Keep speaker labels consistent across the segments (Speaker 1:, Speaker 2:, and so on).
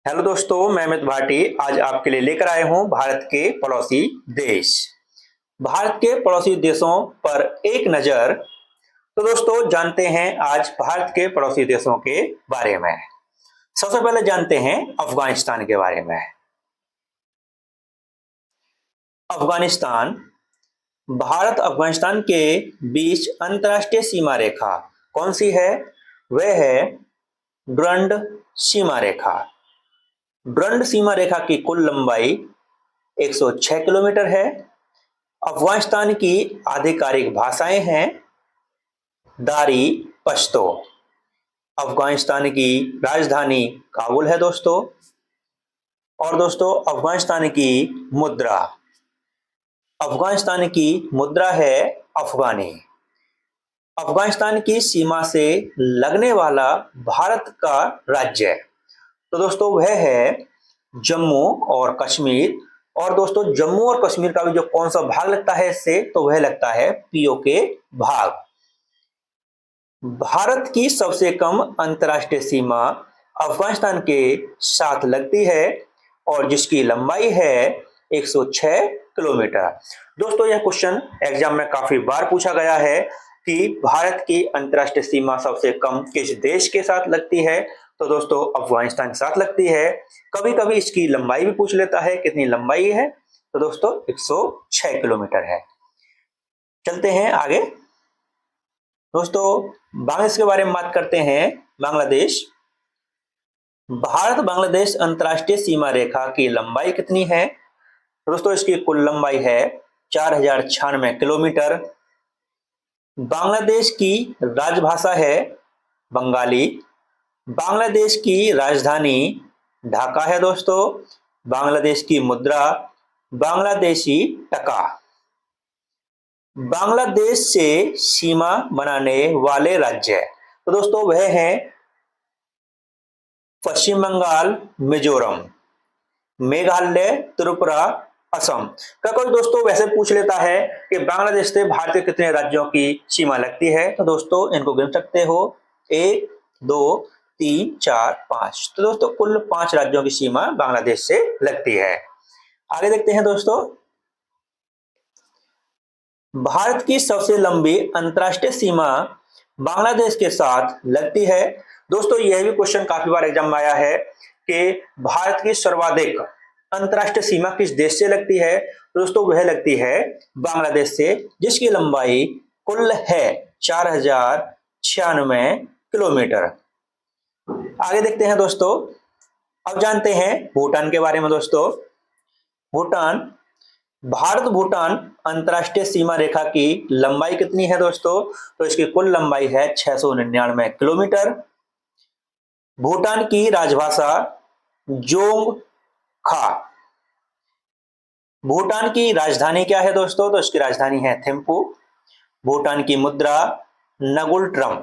Speaker 1: Hello दोस्तों, मैं अमित भाटी आज आपके लिए लेकर आए हूं भारत के पड़ोसी देश। भारत के पड़ोसी देशों पर एक नजर। तो दोस्तों जानते हैं आज भारत के पड़ोसी देशों के बारे में। सबसे पहले जानते हैं अफगानिस्तान के बारे में। अफगानिस्तान भारत अफगानिस्तान के बीच अंतर्राष्ट्रीय सीमा रेखा कौन सी है? वह है डुरंड सीमा रेखा। डुरंड सीमा रेखा की कुल लंबाई 106 किलोमीटर है। अफगानिस्तान की आधिकारिक भाषाएं हैं दारी पश्तो। अफगानिस्तान की राजधानी काबुल है दोस्तों। और दोस्तों अफगानिस्तान की मुद्रा अफगानिस्तान की मुद्रा है अफगानी। अफगानिस्तान की सीमा से लगने वाला भारत का राज्य तो दोस्तों वह है जम्मू और कश्मीर। और दोस्तों जम्मू और कश्मीर का भी जो कौन सा भाग लगता है इससे, तो वह लगता है पीओके भाग। भारत की सबसे कम अंतर्राष्ट्रीय सीमा अफगानिस्तान के साथ लगती है और जिसकी लंबाई है 106 किलोमीटर। दोस्तों यह क्वेश्चन एग्जाम में काफी बार पूछा गया है कि भारत की अंतर्राष्ट्रीय सीमा सबसे कम किस देश के साथ लगती है? तो दोस्तों अफगानिस्तान के साथ लगती है। कभी कभी इसकी लंबाई भी पूछ लेता है, कितनी लंबाई है? तो दोस्तों 106 किलोमीटर है। चलते हैं आगे। दोस्तों बांग्लादेश के बारे में बात करते हैं। बांग्लादेश भारत बांग्लादेश अंतर्राष्ट्रीय सीमा रेखा की लंबाई कितनी है? दोस्तों इसकी कुल लंबाई है 4096 किलोमीटर। बांग्लादेश की राजभाषा है बंगाली। बांग्लादेश की राजधानी ढाका है दोस्तों। बांग्लादेश की मुद्रा बांग्लादेशी टका। बांग्लादेश से सीमा बनाने वाले राज्य तो दोस्तों वह हैं पश्चिम बंगाल, मिजोरम, मेघालय, त्रिपुरा, असम। का कोई दोस्तों वैसे पूछ लेता है कि बांग्लादेश से भारत के कितने राज्यों की सीमा लगती है? तो दोस्तों इनको गिन सकते हो 1 2 3 4 5। तो दोस्तों कुल 5 राज्यों की सीमा बांग्लादेश से लगती है। आगे देखते हैं दोस्तों। भारत की सबसे लंबी अंतर्राष्ट्रीय सीमा बांग्लादेश के साथ लगती है। दोस्तों यह भी क्वेश्चन काफी बार एग्जाम में आया है कि भारत की सर्वाधिक अंतर्राष्ट्रीय सीमा किस देश से लगती है? दोस्तों वह लगती है बांग्लादेश से, जिसकी लंबाई कुल है 4096 किलोमीटर। आगे देखते हैं दोस्तों। अब जानते हैं भूटान के बारे में। दोस्तों भूटान भारत भूटान अंतर्राष्ट्रीय सीमा रेखा की लंबाई कितनी है दोस्तों? तो इसकी कुल लंबाई है 699 किलोमीटर। भूटान की राजभाषा जोंग खा। भूटान की राजधानी क्या है दोस्तों? तो इसकी राजधानी है थिम्पू। भूटान की मुद्रा नगुल ट्रम।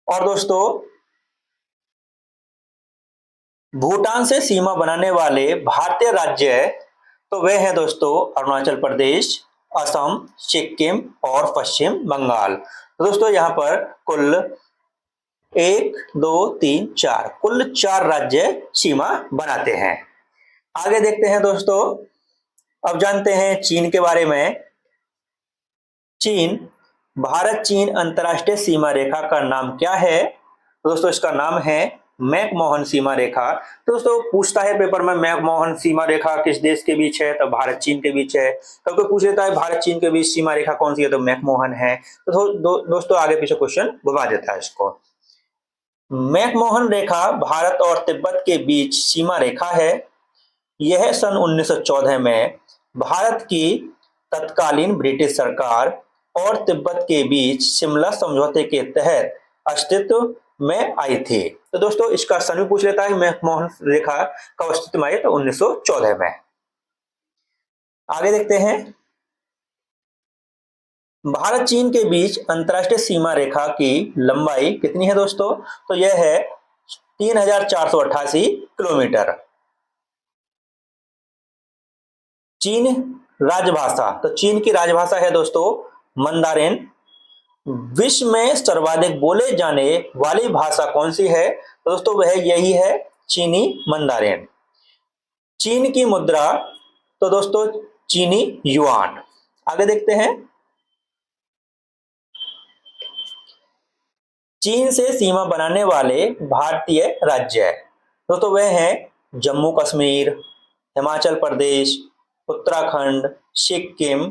Speaker 1: और दोस्तों भूटान से सीमा बनाने वाले भारतीय राज्य तो वे हैं दोस्तों अरुणाचल प्रदेश, असम, सिक्किम और पश्चिम बंगाल। तो दोस्तों यहाँ पर कुल 1 2 3 4 कुल 4 राज्य सीमा बनाते हैं। आगे देखते हैं दोस्तों। अब जानते हैं चीन के बारे में। चीन भारत चीन अंतर्राष्ट्रीय सीमा रेखा का नाम क्या है? तो दोस्तों इसका नाम है मैकमोहन सीमा रेखा। तो दोस्तों पूछता है पेपर में मैकमोहन सीमा रेखा किस देश के बीच है? तो भारत चीन के बीच है। कभी कोई पूछ लेता है भारत चीन के बीच सीमा रेखा कौन सी है? तो मैकमोहन है। तो दोस्तों आगे पीछे क्वेश्चन घुमा देता है इसको। मैकमोहन रेखा भारत और तिब्बत के बीच सीमा रेखा है। यह सन 1914 में भारत की तत्कालीन ब्रिटिश सरकार और तिब्बत के बीच शिमला समझौते के तहत अस्तित्व में आई थी। तो दोस्तों इसका सन भी पूछ लेता है मैकमोहन रेखा कब अस्तित्व में आई? तो 1914 में। आगे देखते हैं। भारत चीन के बीच अंतर्राष्ट्रीय सीमा रेखा की लंबाई कितनी है दोस्तों? तो यह है 3488 किलोमीटर। चीन राजभाषा तो चीन की राजभाषा है दोस्तों मंदारिन। विश्व में सर्वाधिक बोले जाने वाली भाषा कौन सी है? तो दोस्तों वह यही है चीनी मंदारिन। चीन की मुद्रा तो दोस्तों चीनी युआन। आगे देखते हैं, चीन से सीमा बनाने वाले भारतीय राज्य दोस्तों वह हैं जम्मू कश्मीर, हिमाचल प्रदेश, उत्तराखंड, सिक्किम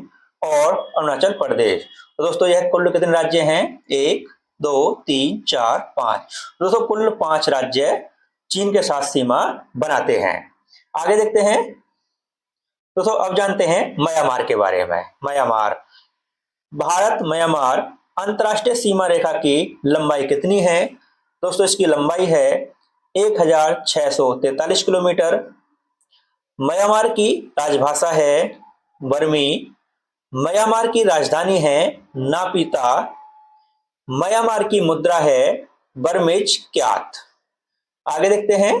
Speaker 1: और अरुणाचल प्रदेश। तो दोस्तों यह कुल कितने राज्य हैं? 1 2 3 4 5। दोस्तों कुल 5 राज्य चीन के साथ सीमा बनाते हैं। आगे देखते हैं दोस्तों, अब जानते हैं म्यांमार के बारे में। म्यांमार, भारत म्यांमार अंतरराष्ट्रीय सीमा रेखा की लंबाई कितनी है? दोस्तों इसकी लंबाई है 1643 किलोमीटर। म्यांमार की राजभाषा है बर्मी। म्यांमार की राजधानी है नापीता। म्यांमार की मुद्रा है बर्मेज क्यात। आगे देखते हैं,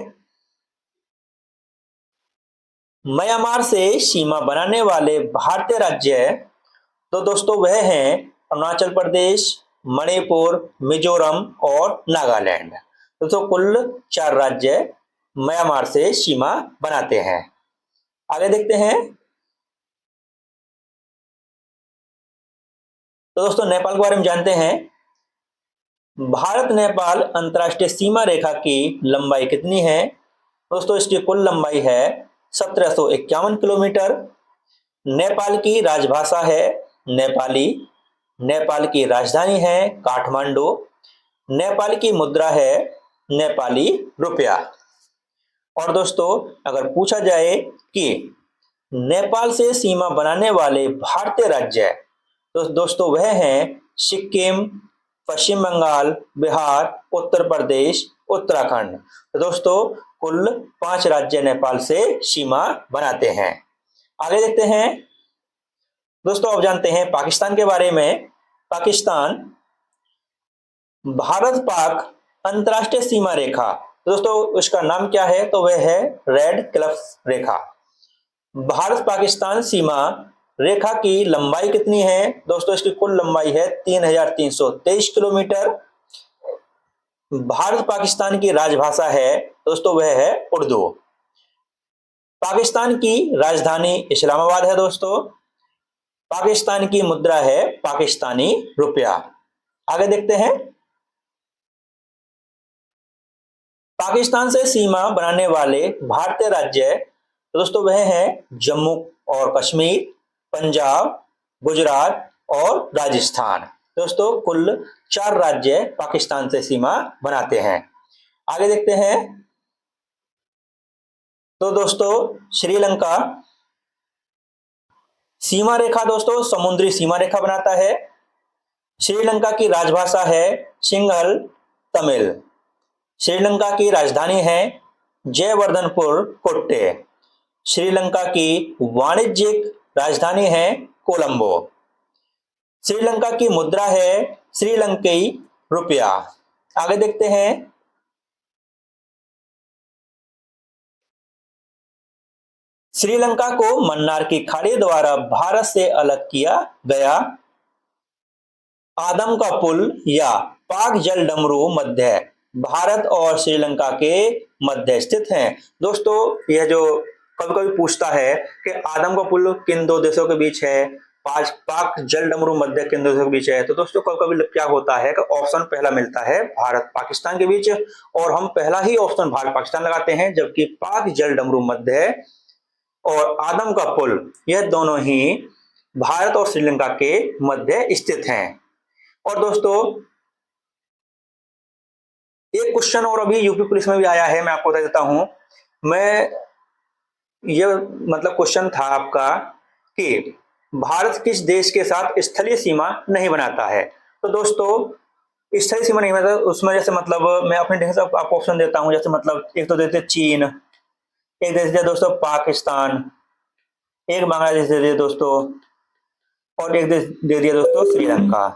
Speaker 1: म्यांमार से सीमा बनाने वाले भारतीय राज्य तो दोस्तों वह हैं अरुणाचल प्रदेश, मणिपुर, मिजोरम और नागालैंड। दोस्तों कुल 4 राज्य म्यांमार से सीमा बनाते हैं। आगे देखते हैं, तो दोस्तों नेपाल के बारे में जानते हैं। भारत नेपाल अंतरराष्ट्रीय सीमा रेखा की लंबाई कितनी है? दोस्तों इसकी कुल लंबाई है 1751 किलोमीटर। नेपाल की राजभाषा है नेपाली। नेपाल की राजधानी है काठमांडू। नेपाल की मुद्रा है नेपाली रुपया। और दोस्तों अगर पूछा जाए कि नेपाल से सीमा बनाने वाले भारतीय राज्य तो दोस्तों वह हैं सिक्किम, पश्चिम बंगाल, बिहार, उत्तर प्रदेश, उत्तराखंड। तो दोस्तों कुल 5 राज्य नेपाल से सीमा बनाते हैं। आगे देखते हैं दोस्तों, अब जानते हैं पाकिस्तान के बारे में। पाकिस्तान, भारत पाक अंतरराष्ट्रीय सीमा रेखा दोस्तों उसका नाम क्या है? तो वह है रेड क्लिफ रेखा। भारत पाकिस्तान सीमा रेखा की लंबाई कितनी है? दोस्तों इसकी कुल लंबाई है 3323 किलोमीटर। भारत पाकिस्तान की राजभाषा है दोस्तों वह है उर्दू। पाकिस्तान की राजधानी इस्लामाबाद है दोस्तों। पाकिस्तान की मुद्रा है पाकिस्तानी रुपया। आगे देखते हैं, पाकिस्तान से सीमा बनाने वाले भारतीय राज्य दोस्तों वह हैं जम्मू और कश्मीर, पंजाब, गुजरात और राजस्थान। दोस्तों कुल 4 राज्य पाकिस्तान से सीमा बनाते हैं। आगे देखते हैं, तो दोस्तों श्रीलंका, सीमा रेखा दोस्तों समुद्री सीमा रेखा बनाता है। श्रीलंका की राजभाषा है सिंहल तमिल। श्रीलंका की राजधानी है जयवर्धनपुर कोट्टे। श्रीलंका की वाणिज्यिक राजधानी है कोलंबो। श्रीलंका की मुद्रा है श्रीलंकाई रुपया। आगे देखते हैं, श्रीलंका को मन्नार की खाड़ी द्वारा भारत से अलग किया गया आदम का पुल या पाक जल डमरू मध्य भारत और श्रीलंका के मध्य स्थित हैं। दोस्तों यह जो कभी कभी पूछता है कि आदम का पुल किन 2 देशों के बीच है, पाक जल डमरू मध्य किन 2 देशों के बीच है। तो दोस्तों कभी कभी क्या होता है कि ऑप्शन पहला मिलता है भारत पाकिस्तान के बीच और हम पहला ही ऑप्शन भारत पाकिस्तान लगाते हैं, जबकि पाक जल डमरू मध्य और आदम का पुल यह दोनों ही भारत और श्रीलंका के मध्य स्थित हैं। और दोस्तों एक क्वेश्चन और अभी यूपी पुलिस में भी आया है, मैं आपको बता देता हूं। मैं ये मतलब क्वेश्चन था आपका कि भारत किस देश के साथ स्थलीय सीमा नहीं बनाता है? तो दोस्तों स्थलीय सीमा नहीं बनाता उसमें जैसे मतलब मैं अपने ढंग से आपको ऑप्शन देता हूं। जैसे मतलब एक तो देते चीन, एक देश दिया दोस्तों पाकिस्तान, एक बांग्लादेश दे दिया दोस्तों और एक देश दे दिया दोस्तों श्रीलंका।